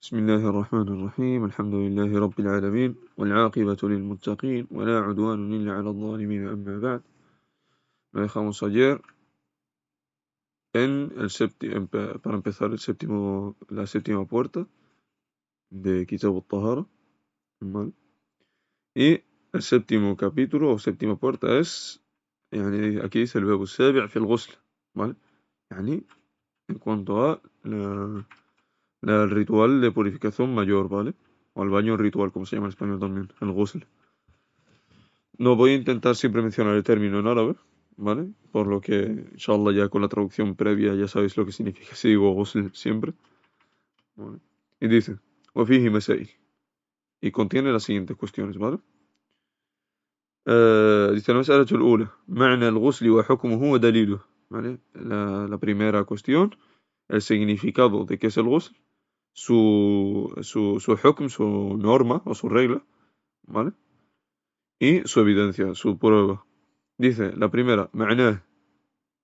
بسم الله الرحمن الرحيم الحمد لله رب العالمين والعاقبة للمتقين ولا عدوان إلا على الظالمين أما بعد. Lo dejamos ayer para empezar la séptima puerta de Kitab al-Tahara, ¿vale? Y el séptimo capítulo o séptima puerta es, aquí dice el verbo السابع في الغسل, ¿vale? En cuanto a el ritual de purificación mayor, ¿vale? O el baño ritual, como se llama en español también, el ghusl. No voy a intentar siempre mencionar el término en árabe, ¿vale? Por lo que, inshallah, ya con la traducción previa ya sabéis lo que significa si digo ghusl siempre, ¿vale? Y dice, وفيه مسائل. Y contiene las siguientes cuestiones, ¿vale? Dice المسألة الأولى معنى الغسل وحكمه ودليله, ¿vale? La primera cuestión, el significado de qué es el ghusl, su hukm, su norma o su regla, ¿vale? Y su evidencia, su prueba. Dice, la primera, معناه,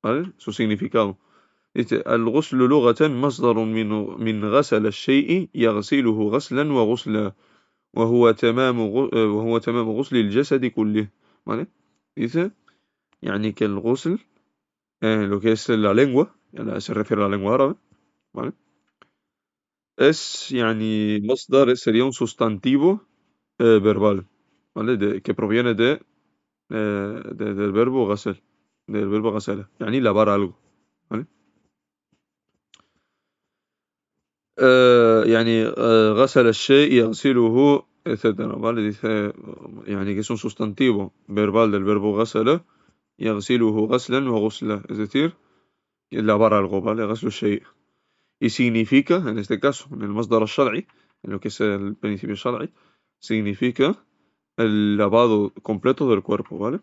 ¿vale? Su significado. Dice, الغسل لغة مصدر من غسل الشيء يغسله غسلا وغسلا وهو تمام غسل الجسد كله, ¿vale? Dice, que el ghusl, lo que es la lengua, se refiere a la lengua árabe, ¿vale? Es, masdar sería un sustantivo verbal, ¿vale? Que proviene del verbo غسل, del verbo غسل, lavar algo, ¿vale? غسل الشيء يغسله, etcétera, ¿vale? Dice, que es un sustantivo verbal del verbo غسل, يغسله غسلا وغسلا, es decir, lavar algo, ¿vale? غسل الشيء. Y significa, en este caso, en el masdar al-shar'i, en lo que es el principio shar'i, significa el lavado completo del cuerpo, ¿vale?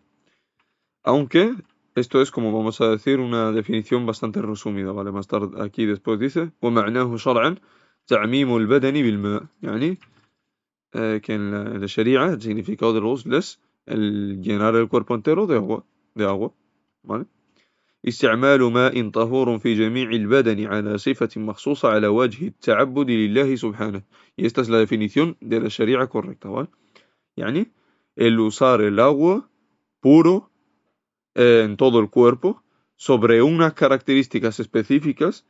Aunque esto es, como vamos a decir, una definición bastante resumida, ¿vale? Más tarde aquí después dice, ومعناه شرعا تعميم البدن بالماء, que en la Sharia el significado del ghusl es el llenar el cuerpo entero de agua, ¿vale? استعمال ماء طهور في جميع البدن على صفة مخصوصة على وجه التعبد لله سبحانه. Y esta es la definición de la Sharia correcta, ¿vale? El usar el agua puro en todo el cuerpo sobre unas características específicas,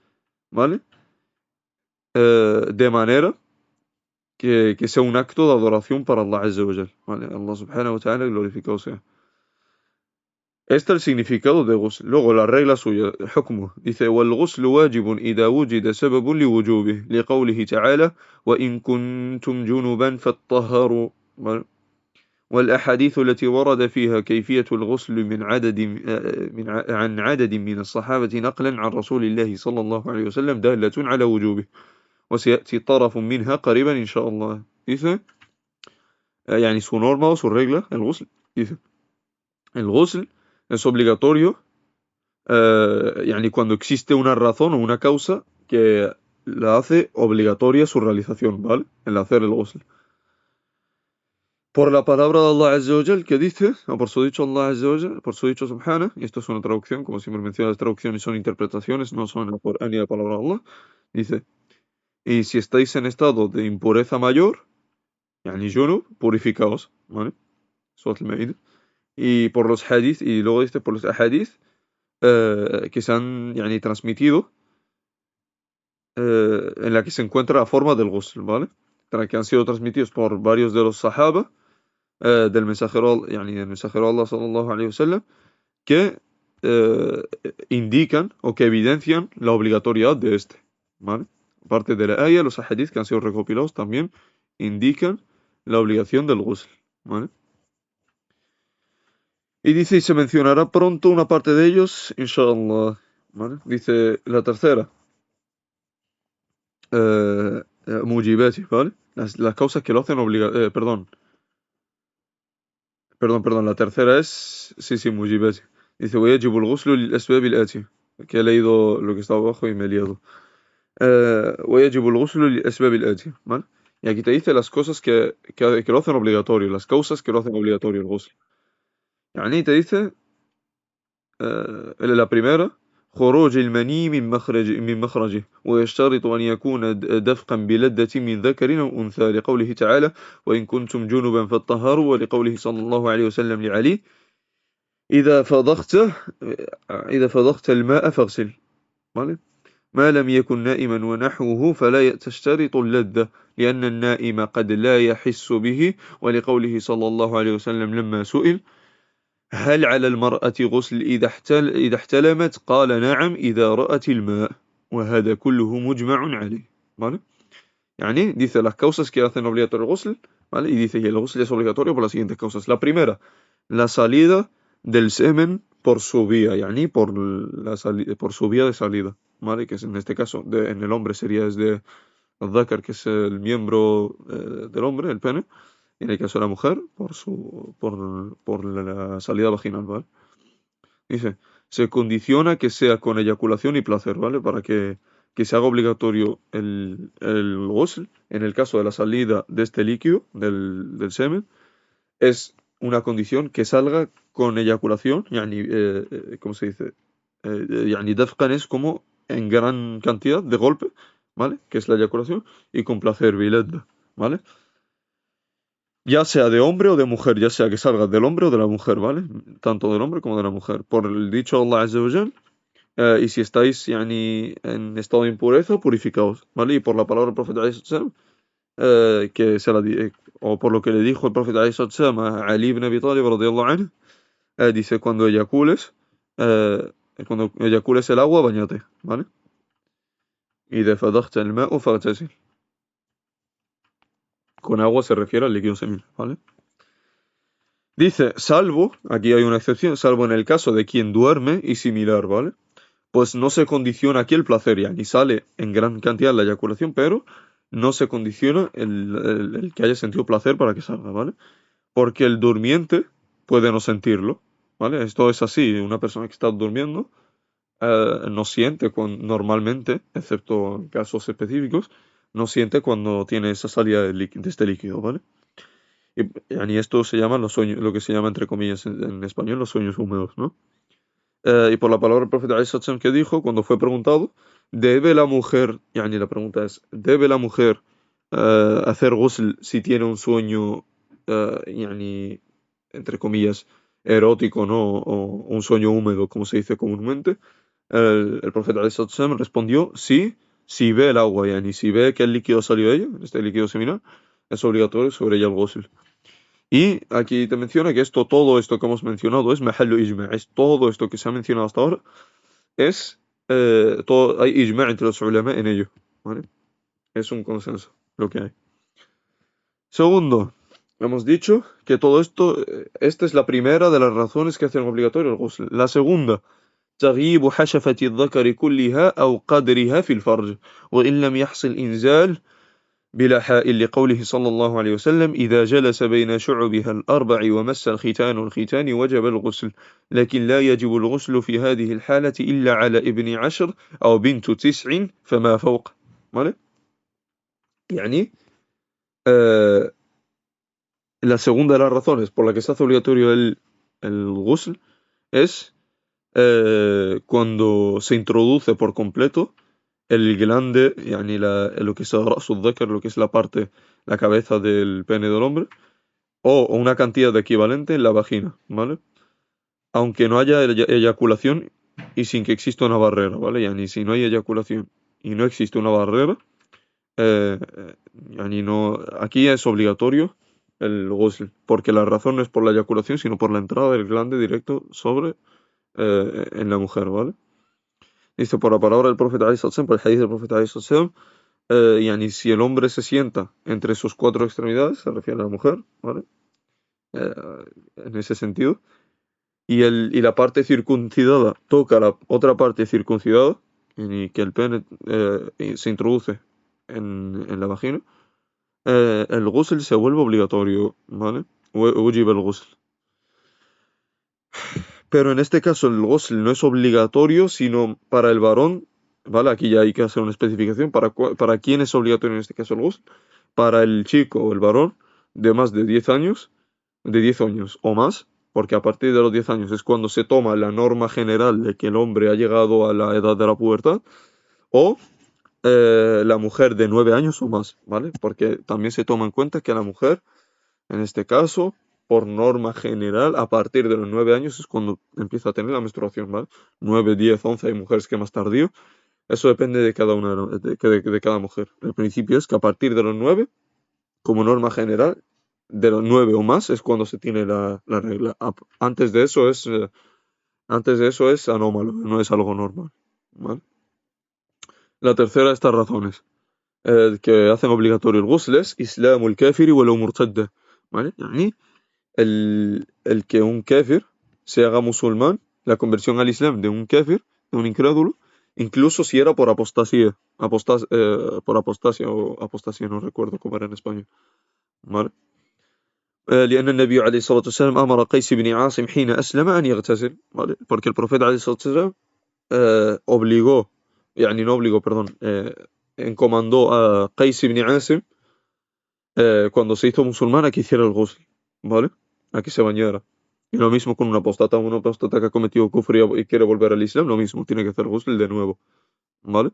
¿vale? De manera que sea un acto de adoración para Allah Azza wa Jal, ¿vale? Allah subhanahu wa ta'ala glorificado sea. Este es el significado de ghusl. Luego la regla suya, حكمه. Dice, والغسل واجب إذا وجد سبب لوجوبه لقوله تعالى وإن كنتم جنبا فاطهروا, ¿vale? والأحاديث التي ورد فيها كيفية الغسل عن عدد من الصحابة نقلا عن رسول الله صلى الله عليه وسلم دالة على وجوبه وسيأتي طرف منها قريبا إن شاء الله. Dice, su norma o su regla, el ghusl. Dice, el ghusl es obligatorio, cuando existe una razón o una causa que la hace obligatoria su realización, ¿vale? El hacer el ghusl. Por la palabra de Allah Azza wa Jal que dice, o por su dicho Allah Azza wa Jal, por su dicho Subhana, y esto es una traducción, como siempre menciono, las traducciones son interpretaciones, no son el Corán ni la palabra de Allah. Dice, y si estáis en estado de impureza mayor, junub, purificaos, ¿vale? Surat al-Ma'idah. Y por los hadith, y luego dice por los hadith que se han transmitido, en la que se encuentra la forma del ghusl, ¿vale? Que han sido transmitidos por varios de los sahaba, del mensajero, del mensajero Allah sallallahu alayhi wasallam, que indican o que evidencian la obligatoriedad de este, ¿vale? Aparte de la ayah, los hadith que han sido recopilados también indican la obligación del ghusl, ¿vale? Y dice, y se mencionará pronto una parte de ellos, inshallah, ¿vale? Dice la tercera, mujibati, ¿vale? Las causas que lo hacen obligatorio, perdón, la tercera es, sí, mujibati. Dice, ويجب الغسل للأسباب الآتية, que he leído lo que está abajo y me he liado. ويجب الغسل للأسباب الآتية, ¿vale? Y aquí te dice las cosas que lo hacen obligatorio, las causas que lo hacen obligatorio el ghusl. Te dice, la primera, خروج المني من مخرجه ويشترط أن يكون دفقا بلدة من ذكر أو أنثى لقوله تعالى وإن كنتم جنبا فاطهروا ولقوله صلى الله عليه وسلم لعلي إذا فضخت الماء فاغسل ما لم يكن نائما ونحوه فلا تشترط اللذة لأن النائم قد لا يحس به ولقوله صلى الله عليه وسلم لما سئل هل على المرأة غسل إذا احتلمت قال نعم إذا رأت الماء وهذا كله مجمع عليه يعني dice las causas que hacen obligatorio el ghusl, ¿vale? Y dice que el ghusl es obligatorio por las siguientes causas. La primera, la salida del semen por su vía, يعني por su vía de salida, ¿vale? Que es en este caso, en el hombre sería desde el dhakar, que es el miembro del hombre, el pene, y en el caso de la mujer, por la salida vaginal, ¿vale? Dice, se condiciona que sea con eyaculación y placer, ¿vale? Para que se haga obligatorio el ghusl, en el caso de la salida de este líquido, del semen, es una condición que salga con eyaculación, yani, ¿cómo se dice? Yani dafqan es como en gran cantidad, de golpe, ¿vale? Que es la eyaculación, y con placer, biladda, ¿vale? Ya sea de hombre o de mujer, ya sea que salga del hombre o de la mujer, ¿vale? Tanto del hombre como de la mujer. Por el dicho de Allah Azza wa Jal, y si estáis yani, en estado de impureza, purificaos, ¿vale? Y por la palabra del profeta alayhi sallam, o por lo que le dijo el profeta alayhi sallam a Ali ibn Abi Talib radiyallahu anhu, dice, cuando eyacules el agua, bañate, ¿vale? Y de fadakhta el ma'u faghtasil. Con agua se refiere al líquido seminal, ¿vale? Dice, salvo, aquí hay una excepción, salvo en el caso de quien duerme y similar, ¿vale? Pues no se condiciona aquí el placer, ya ni sale en gran cantidad la eyaculación, pero no se condiciona el que haya sentido placer para que salga, ¿vale? Porque el durmiente puede no sentirlo, ¿vale? Esto es así, una persona que está durmiendo no siente normalmente, excepto en casos específicos, no siente cuando tiene esa salida de este líquido, ¿vale? Y esto se llama los sueños, lo que se llama entre comillas en español los sueños húmedos, ¿no? Y por la palabra del profeta alayhi sallam que dijo cuando fue preguntado, ¿debe la mujer, yani la pregunta es, ¿debe la mujer hacer ghusl si tiene un sueño, yani, entre comillas, erótico, ¿no? O un sueño húmedo, como se dice comúnmente? El profeta alayhi sallam respondió, sí, si ve el agua, yani, si ve que el líquido salió de ella, este líquido seminal, es obligatorio sobre ella el ghusl. Y aquí te menciona que todo esto que hemos mencionado es mahallu ijma', es todo esto que se ha mencionado hasta ahora, hay ijma' entre los ulama en ello, ¿vale? Es un consenso lo que hay. Segundo, hemos dicho que todo esto, esta es la primera de las razones que hacen obligatorio el ghusl. La segunda, تغييب حشفة الذكر كلها أو قدرها في الفرج وإن لم يحصل إنزال بلا حائل لقوله صلى الله عليه وسلم إذا جلس بين شعبها الأربع ومس الختان وجب الغسل لكن لا يجب الغسل في هذه الحالة إلا على ابن 10 أو بنت 9 فما فوق ¿vale? يعني la segunda de las razones por la que se hace obligatorio el ghusl es cuando se introduce por completo el glande, yani lo que es el ra's al-dhakar, lo que es la cabeza del pene del hombre, o una cantidad de equivalente en la vagina, ¿vale? Aunque no haya eyaculación y sin que exista una barrera, ¿vale? Yani si no hay eyaculación y no existe una barrera, yani no, aquí es obligatorio el ghusl, porque la razón no es por la eyaculación, sino por la entrada del glande directo en la mujer, ¿vale? Dice por la palabra del profeta alayhi sallam, por el hadith del profeta alayhi sallam, yani si el hombre se sienta entre sus cuatro extremidades, se refiere a la mujer, ¿vale? En ese sentido, y la parte circuncidada toca la otra parte circuncidada, y que el pene se introduce en la vagina, el ghusl se vuelve obligatorio, ¿vale? Wujib el ghusl. Pero en este caso el ghusl no es obligatorio, sino para el varón, ¿vale? Aquí ya hay que hacer una especificación. ¿Para quién es obligatorio en este caso el ghusl? Para el chico o el varón de más de 10 años o más, porque a partir de los 10 años es cuando se toma la norma general de que el hombre ha llegado a la edad de la pubertad, o la mujer de 9 años o más, ¿vale? Porque también se toma en cuenta que la mujer, en este caso, por norma general, a partir de los 9 años es cuando empieza a tener la menstruación, ¿vale? 9, 10, 11, hay mujeres que más tardío. Eso depende de cada una, ¿no? de cada mujer. El principio es que a partir de los 9, como norma general, de los 9 o más es cuando se tiene la regla. Antes de eso es anómalo, no es algo normal, ¿vale? La tercera de estas razones que hacen obligatorio el ghusl es islamul kafiri walau murtadda, ¿vale? Yani el que un kafir se haga musulmán, la conversión al islam de un kafir, de un incrédulo, incluso si era por apostasía, por apostasia o apostasía, no recuerdo cómo era en español, ¿vale? لأن النبي عليه الصلاة والسلام أمر قيس بن عاصم حين أسلم أن يغتسل، ¿vale? Porque el profeta عليه الصلاة والسلام obligó, no obligó, perdón, encomendó a Qais ibn Asim cuando se hizo musulmán a que hiciera el ghusl, ¿vale? A que se bañara. Y lo mismo con un apóstata que ha cometido kufr y quiere volver al Islam, lo mismo, tiene que hacer ghusl de nuevo, ¿vale?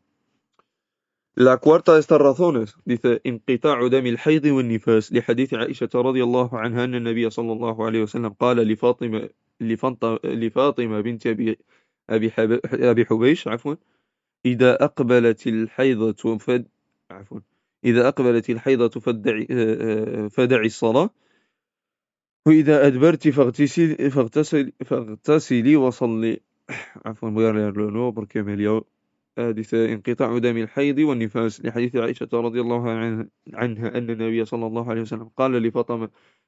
La cuarta de estas razones dice انقطاع دم الحيض والنفاس لحديث عائشة رضي الله عنها أن النبي صلى الله عليه وسلم قال لفاطمة بنت أبي حبيش عفوا إذا أقبلت الحيضة عفوا إذا أقبلت الحيضة فدعي الصلاة وإذا أدبرت فاغتسلي وصلي عفوا voy a leerlo de nuevo porque me he liado. dice انقطاع دم الحيض والنفاس لحديث عائشة رضي الله عنها أن النبي صلى الله عليه وسلم قال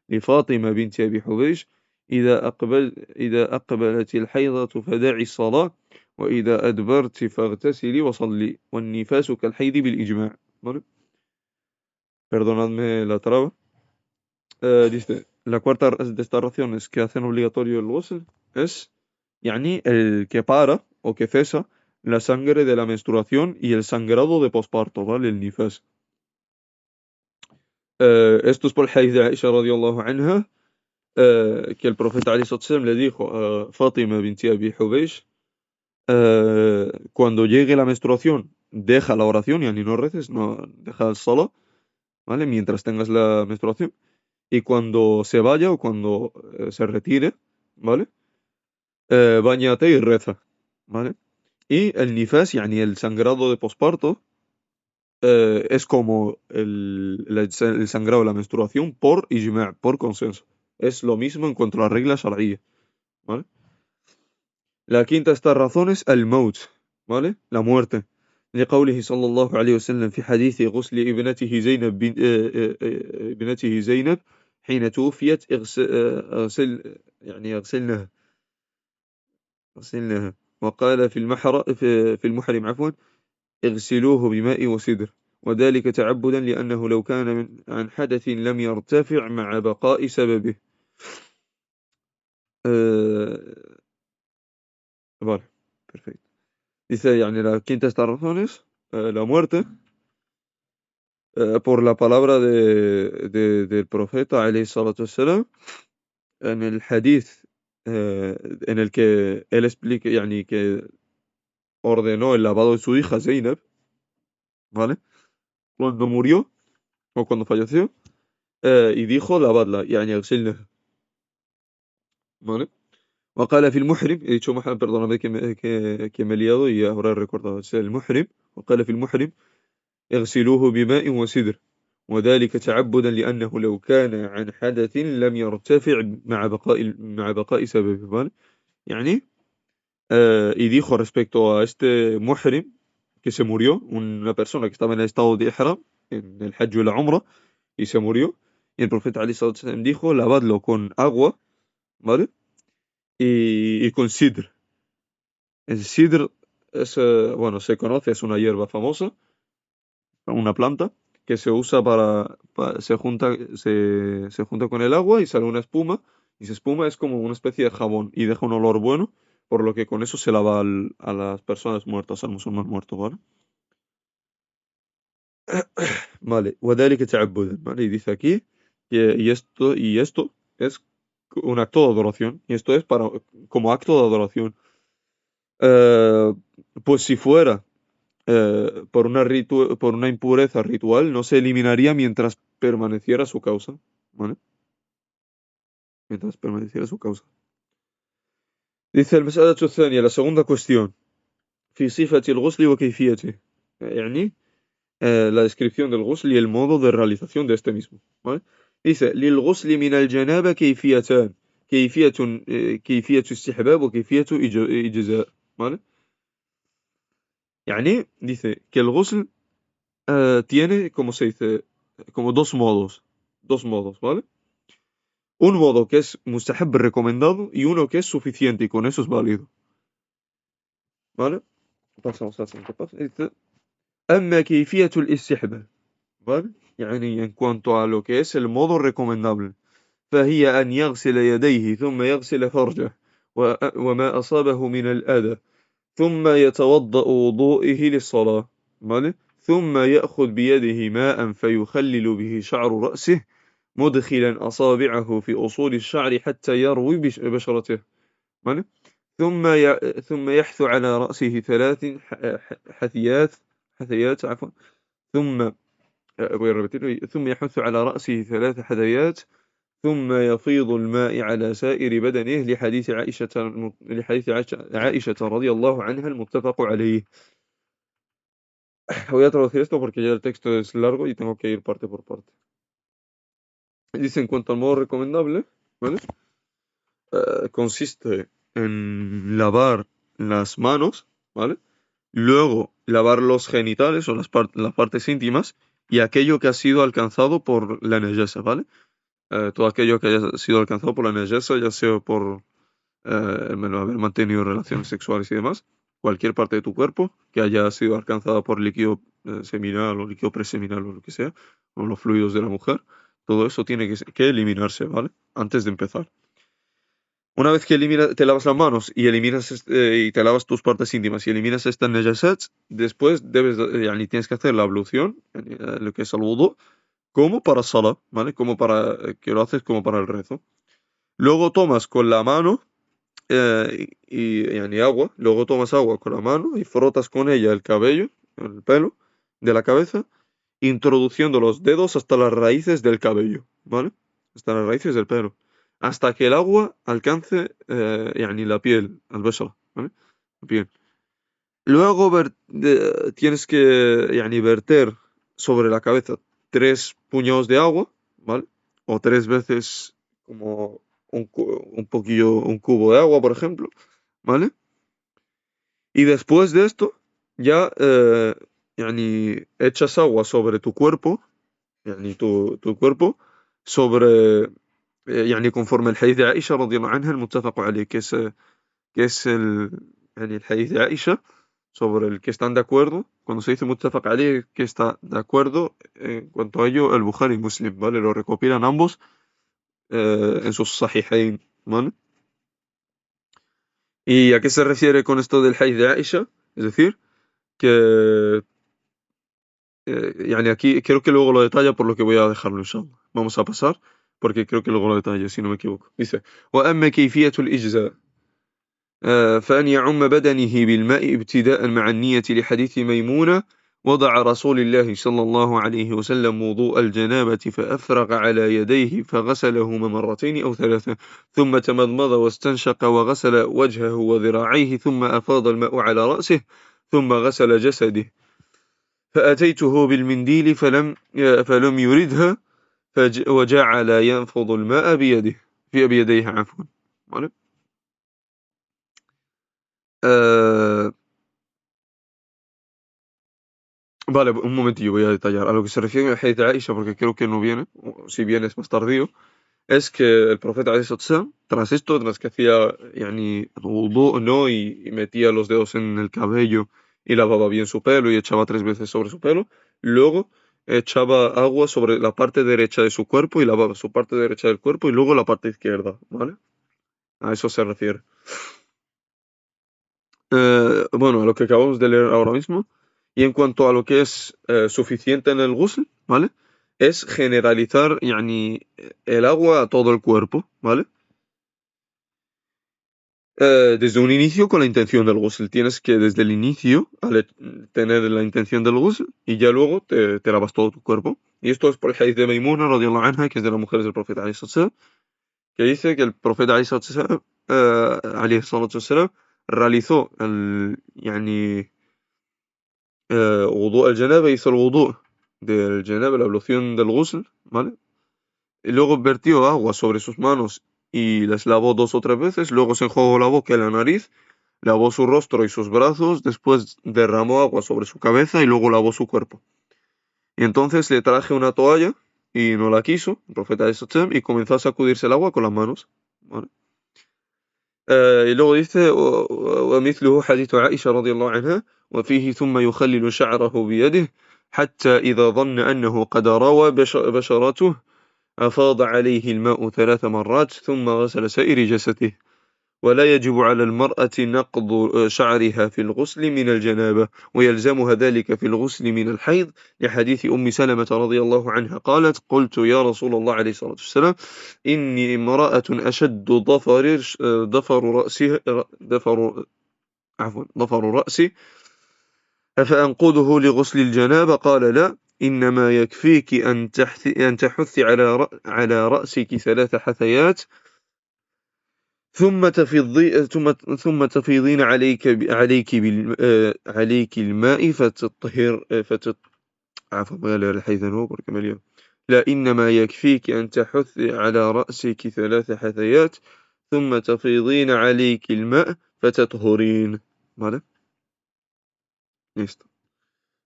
لفاطمة بنت أبي حبيش إذا أقبلت الحيضة فدعي الصلاة وإذا أدبرت فاغتسلي وصلي والنفاس كالحيض بالإجماع. ¿Vale? Perdonadme la traba. Dice, la cuarta de estas razones que hacen obligatorio el ghusl es el que para o que cesa la sangre de la menstruación y el sangrado de posparto, ¿vale? El nifas. Esto es por el hadith de Aisha radiyallahu anha, que el profeta alayhi salatu wasallam le dijo a Fátima binti Abi Hubaysh, cuando llegue la menstruación, deja la oración, ni no reces, no, deja el solo, ¿vale? Mientras tengas la menstruación. Y cuando se vaya o cuando se retire, ¿vale? Báñate y reza, ¿vale? Y el nifas, el sangrado de posparto, es como el sangrado de la menstruación por ijma', por consenso. Es lo mismo en cuanto a las reglas shar'iyya, ¿vale? La quinta de estas razones, el maut, ¿vale? La muerte. لقوله صلى الله عليه وسلم في حديث غسل ابنته زينب ابنته زينب حين توفيت اغسلنها وقال في المحرم عفوا اغسلوه بماء وسدر وذلك تعبدا لأنه لو كان عن حدث لم يرتفع مع بقاء سببه. Vale, perfecto. Dice, la quinta de estas razones, la muerte, por la palabra del profeta, alayhi salatu wassalam, en el hadith, en el que él explica, que ordenó el lavado de su hija Zainab, ¿vale? Cuando murió, o cuando falleció, y dijo, lavadla, اغسلنها, ¿vale? وقال في المحرم he dicho perdóname que me he liado y ahora he recordado es el محرم وقال في المحرم اغسلوه بماء وسدر وذلك تعبدا لأنه لو كان عن حدث لم يرتفع مع بقاء سببه ¿vale? Y dijo respecto a este محرم que se murió, una persona que estaba en el estado de ihram en el hajj y la umrah y se murió, y el profeta Ali sallallahu alaihi wasallam dijo lavadlo con agua, ¿vale? Y con sidr. El sidr es, se conoce, es una hierba famosa, una planta que se usa se junta con el agua y sale una espuma, y esa espuma es como una especie de jabón y deja un olor bueno, por lo que con eso se lava a las personas muertas, al musulmán muerto, ¿vale? Vale, وذلك تعبدا, ¿vale? Y dice aquí, y esto es un acto de adoración. Y esto es como acto de adoración. Pues si fuera por una impureza ritual, no se eliminaría mientras permaneciera su causa. ¿Vale? Mientras permaneciera su causa. Dice el مسألة الثانية, la segunda cuestión. في صفة الغسل وكيفيته. يعني la descripción del ghusl y el modo de realización de este mismo. ¿Vale? Dice, للغسل من الجنابة كيفيتان. كيفية استحباب وكيفية إجزاء. ¿Vale? يعني dice que el ghusl tiene, como se dice, como dos modos. Dos modos, ¿vale? Un modo que es mustahab recomendado y uno que es suficiente y con eso es válido. ¿Vale? Pasamos al siguiente paso. Dice, أما كيفية الاستحباب. ¿Vale? يعني en cuanto a lo que es el modo recomendable. فهي أن يغسل يديه ثم يغسل فرجه وما أصابه من الأذى ثم يتوضأ وضوئه للصلاة. ¿Vale? ثم يأخذ بيده ماء فيخلل به شعر رأسه مدخلا أصابعه في أصول الشعر حتى يروي بشرته. ¿Vale? ثم يحث على رأسه 3 حثيات عفوا. ثم voy a repetirlo. ثم يحث على رأسه 3 حثيات ثم يفيض الماء على سائر بدنه لحديث عائشة رضي الله عنها المتفق عليه. Voy a traducir esto porque ya el texto es largo y tengo que ir parte por parte. Dice en cuanto al modo recomendable, ¿vale? Consiste en lavar las manos, ¿vale? Luego lavar los genitales o las partes íntimas y aquello que ha sido alcanzado por la najasa, ¿vale? Todo aquello que haya sido alcanzado por la najasa, ya sea por haber mantenido relaciones sexuales y demás, cualquier parte de tu cuerpo que haya sido alcanzada por líquido seminal o líquido preseminal o lo que sea, o los fluidos de la mujer, todo eso tiene que eliminarse, ¿vale? Antes de empezar. Una vez que te lavas las manos y y te lavas tus partes íntimas y eliminas estas najasats, después tienes que hacer la ablución, lo que es el wudu, como para salah, ¿vale? Que lo haces como para el rezo. Luego tomas con la mano agua, luego tomas agua con la mano y frotas con ella el cabello, el pelo de la cabeza, introduciendo los dedos hasta las raíces del cabello, ¿vale? Hasta las raíces del pelo, hasta que el agua alcance la piel, al-bashara, ¿vale? La piel. Luego tienes que verter sobre la cabeza 3 puñados de agua, ¿vale? O 3 veces como un cubo de agua, por ejemplo, ¿vale? Y después de esto, ya echas agua sobre tu cuerpo, tu cuerpo, sobre, conforme el hadith de Aisha, radiyallahu anha, al-muttafaq alayh, que es el hadith de Aisha, sobre el que están de acuerdo. Cuando se dice muttafaq alayh, que está de acuerdo, en cuanto a ello, el Bukhari y Muslim, ¿vale? Lo recopilan ambos en sus sahihain, ¿vale? ¿Y a qué se refiere con esto del hadith de Aisha? Es decir, que aquí creo que luego lo detalla, por lo que voy a dejarlo, inshallah. Vamos a pasar, porque creo que luego lo detalla, si no me equivoco. Dice, وأما كيفية الإجزاء فأن يعم بدنه بالماء ابتداء مع النية لحديث ميمونة وضع رسول الله صلى الله عليه وسلم وضوء الجنابة فأفرغ على يديه فغسلهما 2 أو 3 ثم تمضمض واستنشق وغسل وجهه وذراعيه ثم أفاض الماء على رأسه ثم غسل جسده فأتيته بالمنديل فلم يردها وجعل ينفض الماء بيديه عفوا. ¿Vale? Vale, un momentillo, voy a detallar. A lo que se refiere el hadith de Aisha, porque creo que no viene, o si viene es más tardío, es que el profeta ﷺ, tras que hacía wudu, ¿no? Y metía los dedos en el cabello y lavaba bien su pelo y echaba 3 veces sobre su pelo, luego echaba agua sobre la parte derecha de su cuerpo y lavaba su parte derecha del cuerpo y luego la parte izquierda, ¿vale? A eso se refiere. Bueno, a lo que acabamos de leer ahora mismo. Y en cuanto a lo que es suficiente en el ghusl, ¿vale? Es generalizar el agua a todo el cuerpo, ¿vale? Desde un inicio con la intención del ghusl. Tienes que desde el inicio tener la intención del ghusl y ya luego te lavas todo tu cuerpo. Y esto es por el hadith de Maimuna radiyallahu anha, que es de las mujeres del profeta alayhi salatu wassalam, que dice que el profeta alayhi salatu wassalam realizó el yani wudu al janaba, hizo el wudu del janaba, la ablución del ghusl, ¿vale? Y luego vertió agua sobre sus manos y las lavó 2 o 3 veces, luego se enjugó la boca y la nariz, lavó su rostro y sus brazos, después derramó agua sobre su cabeza y luego lavó su cuerpo. Y entonces le traje una toalla y no la quiso, el profeta de Sachem, y comenzó a sacudirse el agua con las manos. ¿Vale? Y luego dice: ومثله حديث عائشة رضي الله عنها وفيه ثم يخلل شعره بيده حتى إذا ظن أنه قد روى بشرته أفاض عليه الماء 3 مرات ثم غسل سائر جسده. ولا يجب على المرأة نقض شعرها في الغسل من الجنابة ويلزمها ذلك في الغسل من الحيض لحديث أم سلمة رضي الله عنها قالت: قلت يا رسول الله عليه الصلاة والسلام إني امرأة أشد ضفر رأسي أفأنقضه لغسل الجنابة؟ قال: لا، إنما يكفيك أن تحثي على رأسك 3 حثيات ثم تفيضين عليك الماء عفوا ما قال الحيث نوبر كماليون. لا، إنما يكفيك أن تحثي على رأسك 3 حثيات ثم تفيضين عليك الماء فتطهرين. ¿Vale? Listo.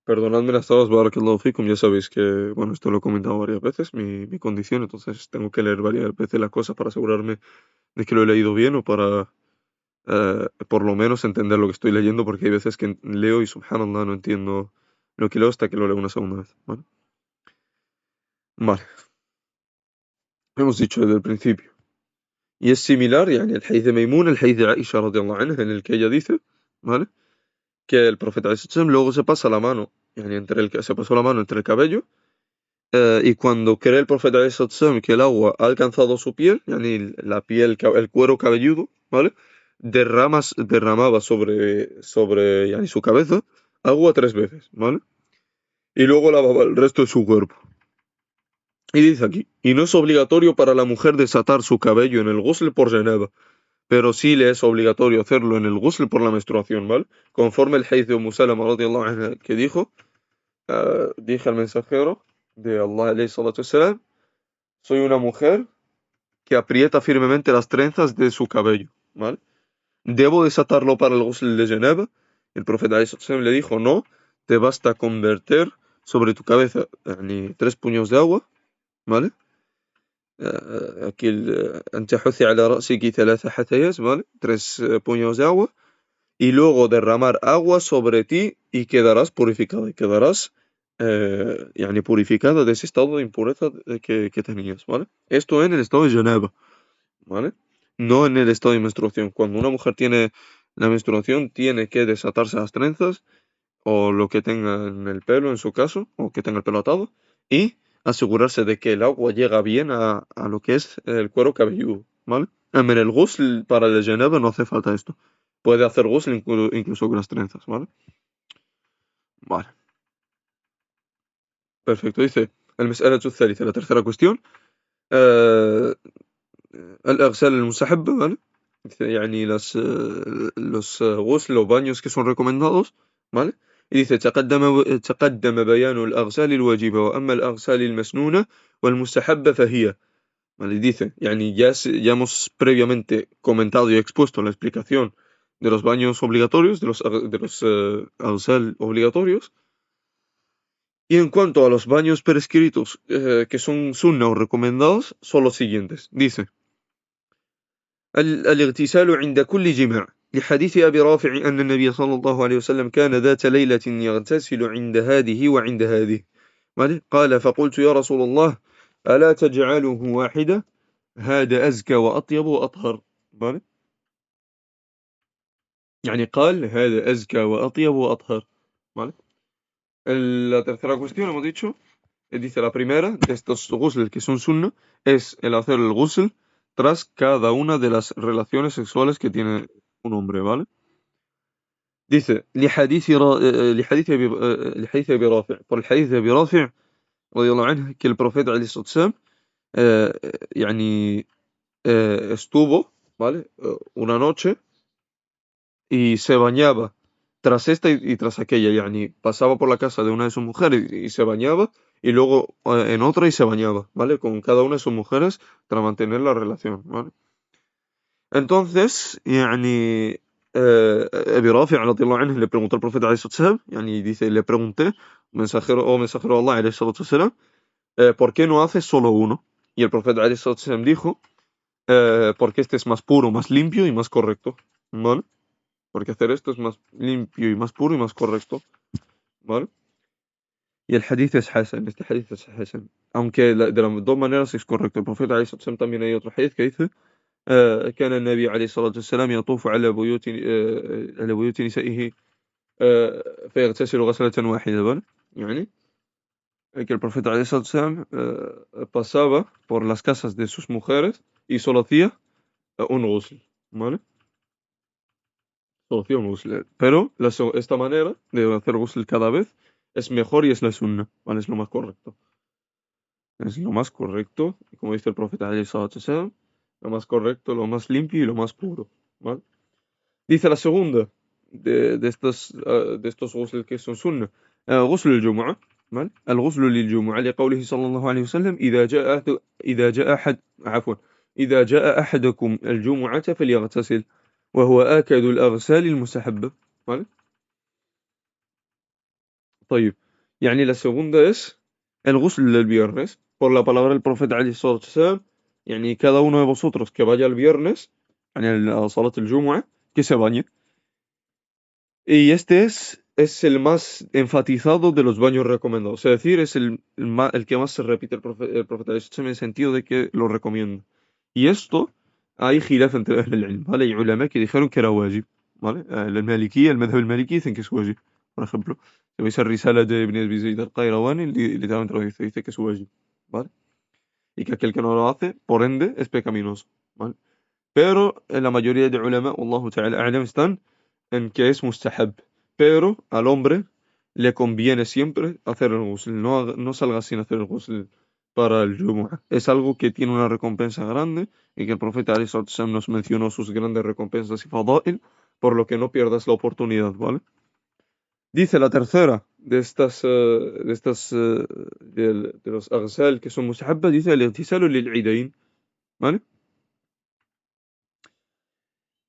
Perdonadme las trabas, barakallahu fikum, ya sabéis que, bueno, esto lo he comentado varias veces, mi condición, entonces tengo que leer varias veces las cosas para asegurarme de que lo he leído bien o para por lo menos entender lo que estoy leyendo, porque hay veces que leo y subhanallah no entiendo lo que leo hasta que lo leo una segunda vez. ¿Vale? Vale, hemos dicho desde el principio. Y es similar, yani el hadith de Maimuna, el hadith de Aisha radiyallahu anha, en el que ella dice, ¿vale? Que el profeta ﷺ luego se pasa la mano, yani se pasó la mano entre el cabello, y cuando cree el profeta ﷺ que el agua ha alcanzado su piel, yani la piel, el cuero cabelludo, ¿vale? Derramaba sobre yani su cabeza agua 3 veces, ¿vale? Y luego lavaba el resto de su cuerpo. Y dice aquí: y no es obligatorio para la mujer desatar su cabello en el ghusl por janaba, pero sí le es obligatorio hacerlo en el ghusl por la menstruación, ¿vale? Conforme el hadith de Umm Salama radiyallahu anha, que dijo: dije al mensajero de Allah alayhi salatu wassalam, soy una mujer que aprieta firmemente las trenzas de su cabello, ¿vale? ¿Debo desatarlo para el ghusl de janaba? El profeta alayhi salatu wassalam le dijo: no, te basta converter sobre tu cabeza yani 3 puños de agua, ¿vale? Aquí أن تحثي على رأسك 3 حثيات, ¿vale? 3 puños de agua, y luego derramar agua sobre ti y quedarás purificada, y quedarás yani purificada de ese estado de impureza que tenías, ¿vale? Esto en el estado de janaba, ¿vale? No en el estado de menstruación. Cuando una mujer tiene la menstruación, tiene que desatarse las trenzas o lo que tenga en el pelo, en su caso, o que tenga el pelo atado, y asegurarse de que el agua llega bien a lo que es el cuero cabelludo, ¿vale? En el ghusl para el janaba no hace falta esto. Puede hacer ghusl incluso con las trenzas, ¿vale? Vale, perfecto. Dice المسألة الثالثة, la tercera cuestión, آه، الأغسال المستحبة, ¿vale? Dice, يعني los ghusl o baños que son recomendados, ¿vale? Y dice: تقدم بيان الأغسال الواجبة وأما الأغسال المسنونة والمستحبة فهي. ¿Vale? Dice, yani ya hemos previamente comentado y expuesto la explicación de los baños obligatorios, de los aghsal obligatorios. Y en cuanto a los baños prescritos, que son sunna o recomendados, son los siguientes. Dice: الاغتسال عند كل جماع لحديث أبي رافع أن النبي صلى الله عليه وسلم كان ذات ليلة يغتسل عند هذه وعند هذه. ¿Vale? قال: فقلت يا رسول الله ألا تجعله واحدة هذا أزكى وأطيب وأطهر. ¿Vale? يعني قال هذا أزكى وأطيب وأطهر. ¿Vale? La tercera cuestión hemos dicho, dice la primera de estos ghusl que son sunna, es el hacer el ghusl tras cada una de las relaciones sexuales que tiene un hombre, ¿vale? Dice, لحديث أبي رافع, por el hadith de Abi Rafi' radiyallahu anhu, que el profeta alayhi salatu wasalam, eh, يعني, estuvo, ¿vale? Una noche y se bañaba tras esta y tras aquella, yani pasaba por la casa de una de sus mujeres y se bañaba y luego en otra y se bañaba, ¿vale? Con cada una de sus mujeres para mantener la relación, ¿vale? Entonces, yani, Abi Rafi' radiyallahu anhu le preguntó al profeta alayhi salatu wasalam, yani dice, le pregunté, mensajero de Allah alayhi salatu wasalam, ¿por qué no haces solo uno? Y el profeta alayhi salatu wasalam dijo, porque este es más puro, más limpio y más correcto, ¿vale? Porque hacer esto es más limpio y más puro y más correcto, ¿vale? Y el hadith es hasan, este hadith es hasan. Aunque de las dos maneras es correcto. El profeta عليه الصلاة والسلام también hay otro hadith que dice كان النبي عليه الصلاة والسلام يطوف على بيوت نسائه فيغتسل غسلة واحدة, ¿vale? يعني que el profeta عليه الصلاة والسلام pasaba por las casas de sus mujeres y solo hacía un ghusl, ¿vale? Solución ghusl. Pero esta manera de hacer ghusl cada vez es mejor y es la sunna, ¿vale? Es lo más correcto. Es lo más correcto, como dice el profeta alayhi salatu wasalam, lo más correcto, lo más limpio y lo más puro, ¿vale? Dice la segunda de estos ghusl que son sunna, غسل الجمعة, ¿vale? الغسل للجمعة لقوله صلى الله عليه وسلم إذا جاء أحدكم الجمعة فليغتسل وهو آكد الأغسال المستحبة, ¿vale? طيب, يعني la segunda es el ghusl del viernes, por la palabra del profeta عليه الصلاة والسلام, يعني cada uno de vosotros que vaya el viernes, يعني a salat al-Jumu'ah, que se bañe. Y este es el más enfatizado de los baños recomendados, es decir, es el que más se repite el profeta عليه الصلاة والسلام, en el sentido de que lo recomiendo. Y esto hay khilaf entre أهل العلم, ¿vale? Hay ulama que dijeron que era wajib, ¿vale? El madhab al-Maliki dicen que es wajib, por ejemplo. Si veis el risala de Ibn Abi Zayd al-Qayrawani, literalmente lo dice que es wajib, ¿vale? Y que aquel que no lo hace, por ende, es pecaminoso, ¿vale? Pero en la mayoría de ulama, Allahu ta'ala a'lam, están en que es mustahab. Pero al hombre le conviene siempre hacer el ghusl. No salga sin hacer el ghusl para el Jumu'ah. Es algo que tiene una recompensa grande y que el profeta alayhi salatu wasallam nos mencionó sus grandes recompensas y fada'il, por lo que no pierdas la oportunidad, ¿vale? Dice la tercera de los aghsal que son mustahabba, dice el lil'idayn, ¿vale?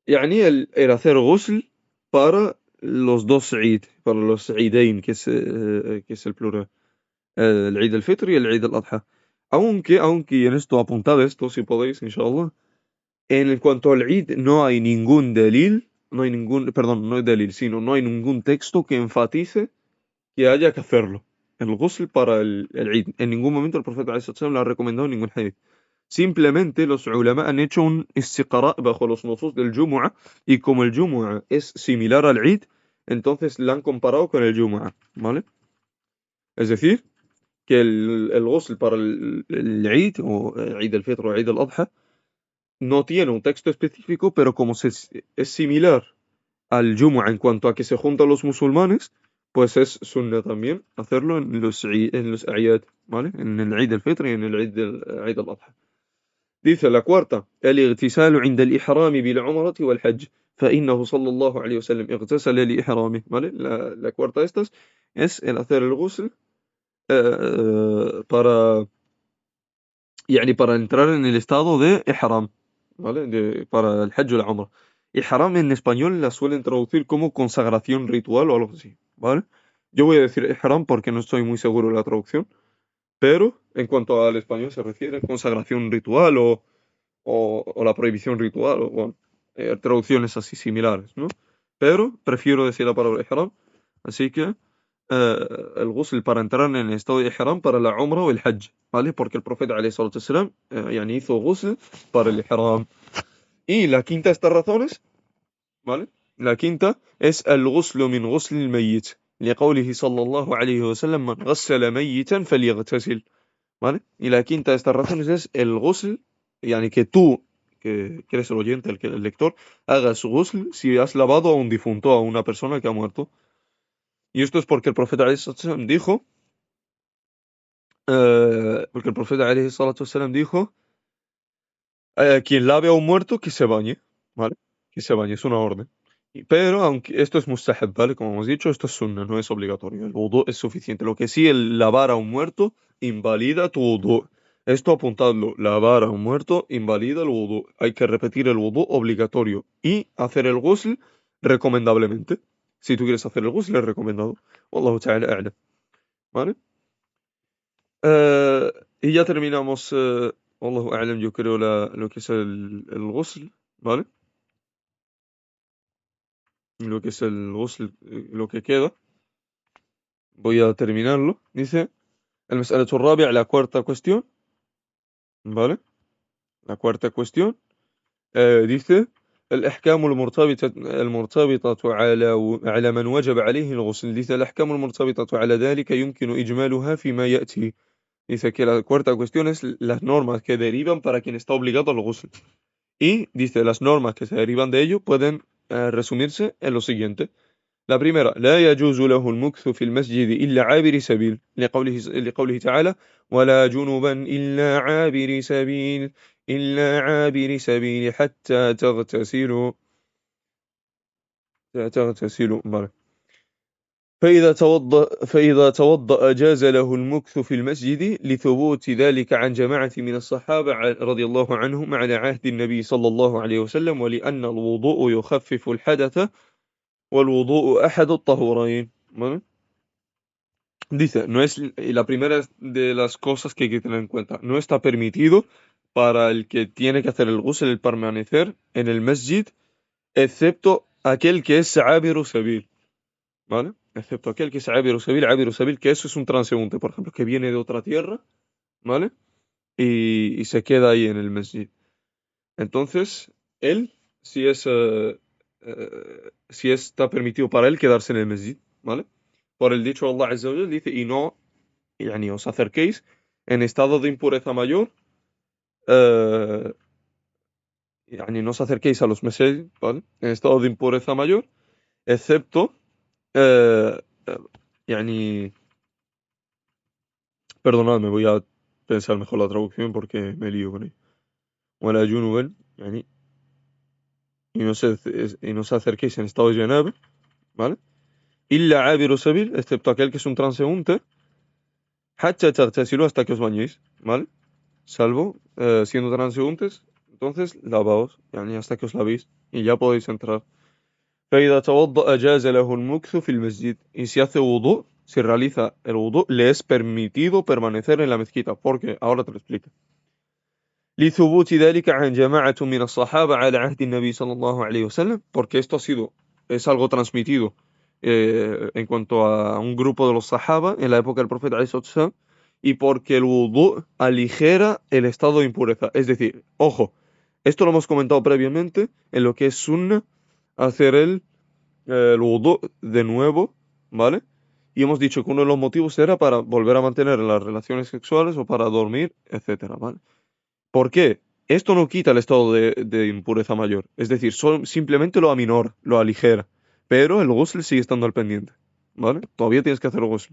يعني el hacer ghusl para los dos Eid, para los Eidain, que es el plural, el Eid al-Fitr y el Eid al-Adha. Aunque en esto, apuntad esto si podéis, inshallah, en cuanto al Eid no hay ningún delil, no hay delil, sino no hay ningún texto que enfatice que haya que hacerlo. El ghusl para el Eid. En ningún momento el profeta ﷺ lo ha recomendado en ningún hadith. Simplemente los ulama han hecho un istiqra bajo los nusus del Jumu'ah, y como el Jumu'ah es similar al Eid, entonces la han comparado con el Jumu'ah, ¿vale? Es decir, que el ghusl para el Eid, o Eid al-Fitr o Eid al-Adha, no tiene un texto específico, pero como es similar al Jumu'ah en cuanto a que se juntan los musulmanes, pues es sunna también hacerlo en los A'yad, ¿vale? En el Eid al-Fitr y en el Eid al-Adha. Dice la cuarta, الاغتسال عند الإحرام بالعمرة والحج فإنه صلى الله عليه وسلم اغتسل لإحرامه, ¿vale? La cuarta de estas es el hacer el ghusl para, يعني para entrar en el estado de ihram, ¿vale? Para el hajj o la umrah. Ihram en español la suelen traducir como consagración ritual o algo así, ¿vale? Yo voy a decir ihram porque no estoy muy seguro de la traducción, pero en cuanto al español se refiere consagración ritual o la prohibición ritual, o bueno, traducciones así similares, ¿no? Pero prefiero decir la palabra ihram, así que el ghusl para entrar en el estado de ihram para la umrah o el hajj, ¿vale? Porque el profeta alayhi salatu wasalam, yani hizo ghusl para el ihram. Y la quinta de estas razones, ¿vale? La quinta es el ghusl min ghusl al-mayyit, لقوله صلى الله عليه وسلم من غسل ميتا فليغتسل, ¿vale? Y la quinta de estas razones es el ghusl, yani que tú que eres el oyente, el lector, hagas ghusl si has lavado a un difunto, a una persona que ha muerto. Y esto es porque el profeta ﷺ dijo, dijo, quien lave a un muerto, que se bañe, ¿vale? Que se bañe, es una orden. Pero, aunque esto es mustahab, ¿vale? Como hemos dicho, esto es sunna, no es obligatorio. El wudu es suficiente. Lo que sí, el lavar a un muerto invalida tu wudu. Esto apuntadlo, lavar a un muerto invalida el wudu. Hay que repetir el wudu obligatorio y hacer el ghusl recomendablemente. Si tú quieres hacer el ghusl es recomendado. Wallahu ta'ala a'lam. ¿Vale? Eh, y ya terminamos, Wallahu a'lam, yo creo lo que es el ghusl, ¿vale? Lo que es el ghusl, lo que queda. Voy a terminarlo. Dice, المسألة الرابعة, la cuarta cuestión, ¿vale? La cuarta cuestión, dice, الأحكام المرتبطة على من وجب عليه الغسل. Dice, الأحكام المرتبطة على ذلك يمكن إجمالها فيما يأتي. Dice que la cuarta cuestión es las normas que derivan para quien está obligado al ghusl. Y dice, las normas que se derivan de ello pueden resumirse en lo siguiente. La primera, لا يجوز له المكث في المسجد إلا عابر سبيل لقوله تعالى ولا جنبا إلا عابر سبيل حتى تغتسلوا vale. فإذا توضأ جاز له المكث في المسجد لثبوت ذلك عن جماعة من الصحابة رضي الله عنهم على عهد النبي صلى الله عليه وسلم ولأن الوضوء يخفف الحدث والوضوء أحد الطهورين. ¿Vale? Dice, no es la primera de las cosas que hay que tener en cuenta. No está permitido para el que tiene que hacer el ghusl el permanecer en el masjid, excepto aquel que es abiru sabil, ¿vale? Excepto aquel que es abiru sabil, que eso es un transeúnte, por ejemplo, que viene de otra tierra, ¿vale? Y se queda ahí en el masjid. Entonces, él, si está permitido para él quedarse en el masjid, ¿vale? Por el dicho de Allah Azza wa Jal, dice, y no يعني os acerquéis en estado de impureza mayor, eh, يعني no os acerquéis a los meses, ¿vale? En estado de impureza mayor, excepto, eh, eh, يعني, perdonadme, voy a pensar mejor la traducción porque me lío con ello. ولا جنبا, يعني, y no os acerquéis en estado de janab, ¿vale? إلا عابر سبيل, excepto aquel que es un transeúnte, حتى تغتسلوا, hasta que os bañéis, ¿vale? Salvo siendo transeúntes, entonces lavaos, yani hasta que os lavéis y ya podéis entrar. فإذا توضأ جاز له المكث في المسجد. Y si hace wudu, si realiza el wudu, le es permitido permanecer en la mezquita. Porque, ahora te lo explico. لثبوت ذلك عن جماعة من الصحابة على عهد النبي صلى الله عليه وسلم. Porque esto es algo transmitido en cuanto a un grupo de los sahaba en la época del profeta عليه الصلاة والسلام, y porque el wudu aligera el estado de impureza. Es decir, ojo, esto lo hemos comentado previamente en lo que es sunna, hacer el wudu de nuevo, ¿vale? Y hemos dicho que uno de los motivos era para volver a mantener las relaciones sexuales o para dormir, etcétera, ¿vale? ¿Por qué? Esto no quita el estado de impureza mayor. Es decir, simplemente lo aminora, lo aligera. Pero el ghusl sigue estando al pendiente, ¿vale? Todavía tienes que hacer el ghusl.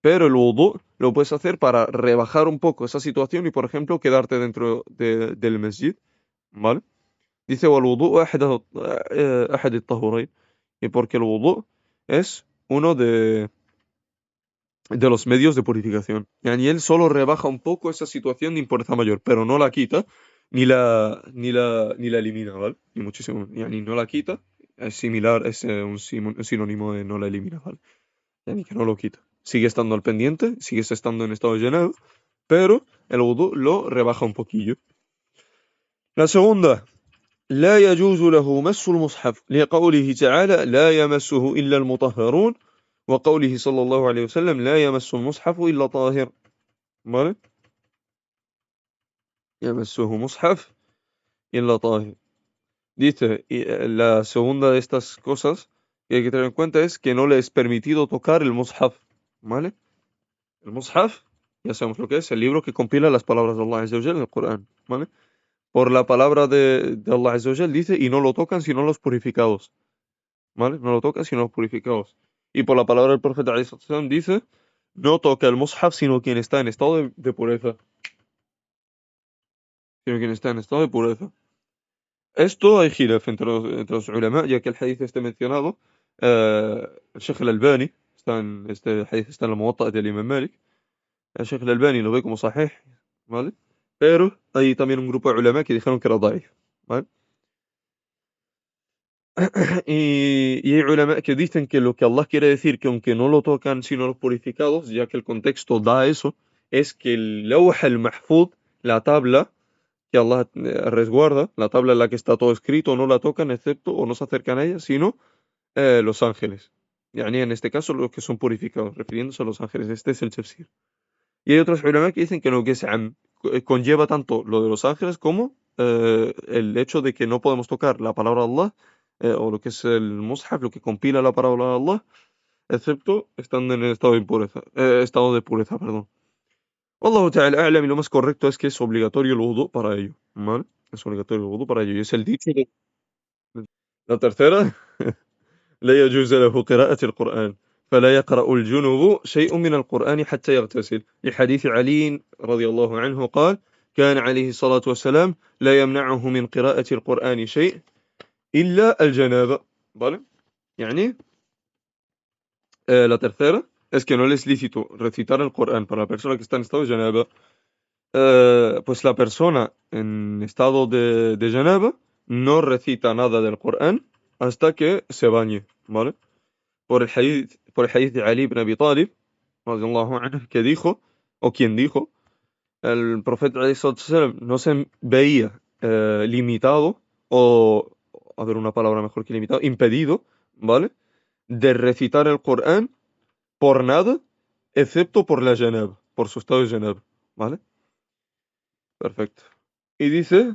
Pero el wudu lo puedes hacer para rebajar un poco esa situación y, por ejemplo, quedarte dentro del masjid, ¿vale? Dice, والوضوء أحد الطهورين. Y porque el wudu es uno de los medios de purificación. Y él solo rebaja un poco esa situación de impureza mayor, pero no la quita, ni la elimina, ¿vale? Ni muchísimo. Yani no la quita, es similar, es un sinónimo de no la elimina, ¿vale? Yani que no lo quita. Sigue estando al pendiente, sigues estando en estado de llenado, pero el wudu lo rebaja un poquillo. La segunda, لا يجوز له مس المصحف لقوله تعالى لا يمسه إلا المطهرون وقوله صلى الله عليه وسلم لا يمس المصحف إلا طاهر. ¿Vale? يمسه مصحف إلا طاهر. Dice, la segunda de estas cosas que hay que tener en cuenta es que no le es permitido tocar el mushaf, ¿vale? El mushaf, ya sabemos lo que es, el libro que compila las palabras de Allah Azza wa Jalla en el Corán, ¿vale? por la palabra de Allah Azza wa Jal dice, y no lo tocan sino los purificados, ¿vale? No lo tocan sino los purificados. Y por la palabra del profeta alayhi salatu wasalam dice, no toca el mushaf sino quien está en estado de pureza, sino quien está en estado de pureza. Esto hay khilaf entre los ulama, ya que el hadith este mencionado, el Sheikh al-Albani, este hadith está en la Muwatta del Imam Malik, el Sheikh al-Albani lo ve como sahih, ¿vale? Pero hay también un grupo de ulama que dijeron que era daif, ¿vale? Y hay ulama que dicen que lo que Allah quiere decir que aunque no lo tocan sino los purificados, ya que el contexto da eso, es que el Lawh al-Mahfuz, la tabla que Allah resguarda, la tabla en la que está todo escrito, no la tocan excepto o no se acercan a ella, sino los ángeles. Yani en este caso los que son purificados, refiriéndose a los ángeles. Este es el tafsir. Y hay otros ulama que dicen que no, que conlleva tanto lo de los ángeles como el hecho de que no podemos tocar la palabra de Allah o lo que es el mushaf, lo que compila la palabra de Allah, excepto estando en el estado de impureza, estado de pureza, perdón. Wallahu ta'ala a'lam, y lo más correcto es que es obligatorio el wudu para ello, ¿vale? Es obligatorio el wudu para ello. Y es el dicho de la tercera. لا يجوز له قراءة القرآن فلا يقرأ الجنوب شيء من القرآن حتى يغتسل لحديث علي رضي الله عنه قال كان عليه الصلاة والسلام لا يمنعه من قراءة القرآن شيء إلا الجنابة. ¿Vale? يعني la tercera es que no le es lícito recitar el Corán para la persona que está en estado de janaba. Pues la persona en estado de janaba no recita nada del Corán hasta que se bañe, ¿vale? Por el hadith de Ali ibn Abi Talib, radiyallahu anhu, que dijo, o quien dijo, el profeta alayhi salatu wasalam no se veía limitado, o, a ver una palabra mejor que limitado, impedido, ¿vale? De recitar el Corán por nada, excepto por la janab, por su estado de janab, ¿vale? Perfecto. Y dice,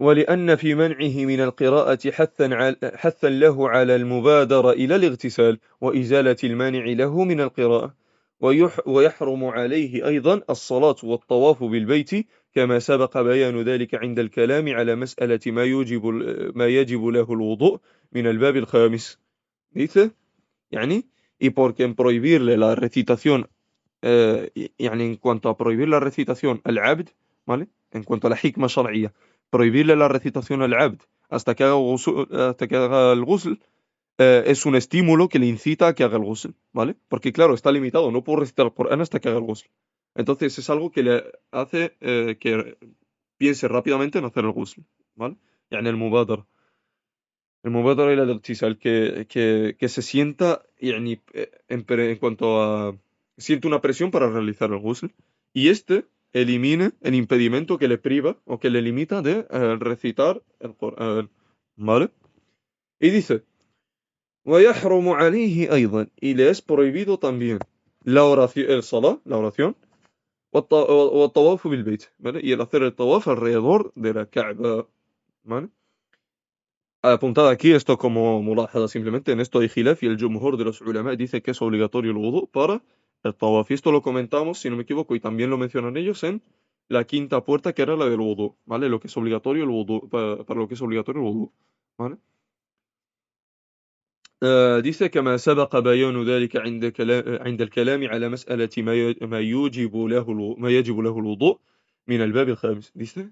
ولأن في منعه من القراءة حثا له على المبادرة إلى الاغتسال وإزالة المانع له من القراءة ويحرم عليه أيضا الصلاة والطواف بالبيت كما سبق بيان ذلك عند الكلام على مسألة ما يجب له الوضوء من الباب الخامس. Dice, يعني, y porque en prohibirle la recitación, يعني en cuanto a prohibir la recitación al abd, ¿vale? En cuanto a la hikma shar'iyya, prohibirle la recitación al abd hasta que haga el ghusl, es un estímulo que le incita a que haga el ghusl, ¿vale? Porque claro, está limitado, no puedo recitar el Corán hasta que haga el ghusl. Entonces es algo que le hace que piense rápidamente en hacer el ghusl, ¿vale? يعني المبادرة إلى الاغتسال, que se sienta يعني, en cuanto a siente una presión para realizar el ghusl, y este elimine el impedimento que le priva o que le limita de recitar el Corán, ¿vale? Y dice, ويحرم عليه أيضا, y le es prohibido también la oración, el salah, la oración, والطواف بالبيت, ¿vale? Y el hacer el tawaf alrededor de la Kaaba, ¿vale? Apuntad aquí esto como mulahada, simplemente en esto hay khilaf y el jumhur de los ulama dice que es obligatorio el wudu para el tawaf. Y esto lo comentamos, si no me equivoco, y también lo mencionan ellos en la quinta puerta, que era la del wudu, ¿vale? Lo que es obligatorio el wudu, para lo que es obligatorio el wudu, ¿vale? dice كما سبق بيان ذلك عند الكلام على مسألة ما يجب له الوضوء من الباب الخامس. Dice,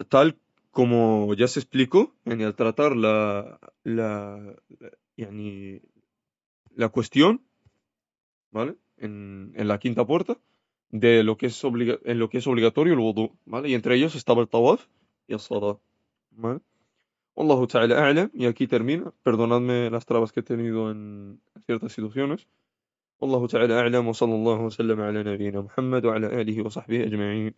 tal como ya se explicó al tratar يعني, la cuestión, ¿vale? En la quinta puerta de lo que es en lo que es obligatorio el wudu, ¿vale? Y entre ellos estaba el tawaf y el salat, ¿vale? Wallahu ta'ala a'lam, y aquí termina. Perdonadme las trabas que he tenido en ciertas situaciones. Wallahu ta'ala a'lam, wa sallallahu wa sallam ala nabiyyina Muhammad wa ala alihi wa sahbihi ajma'in.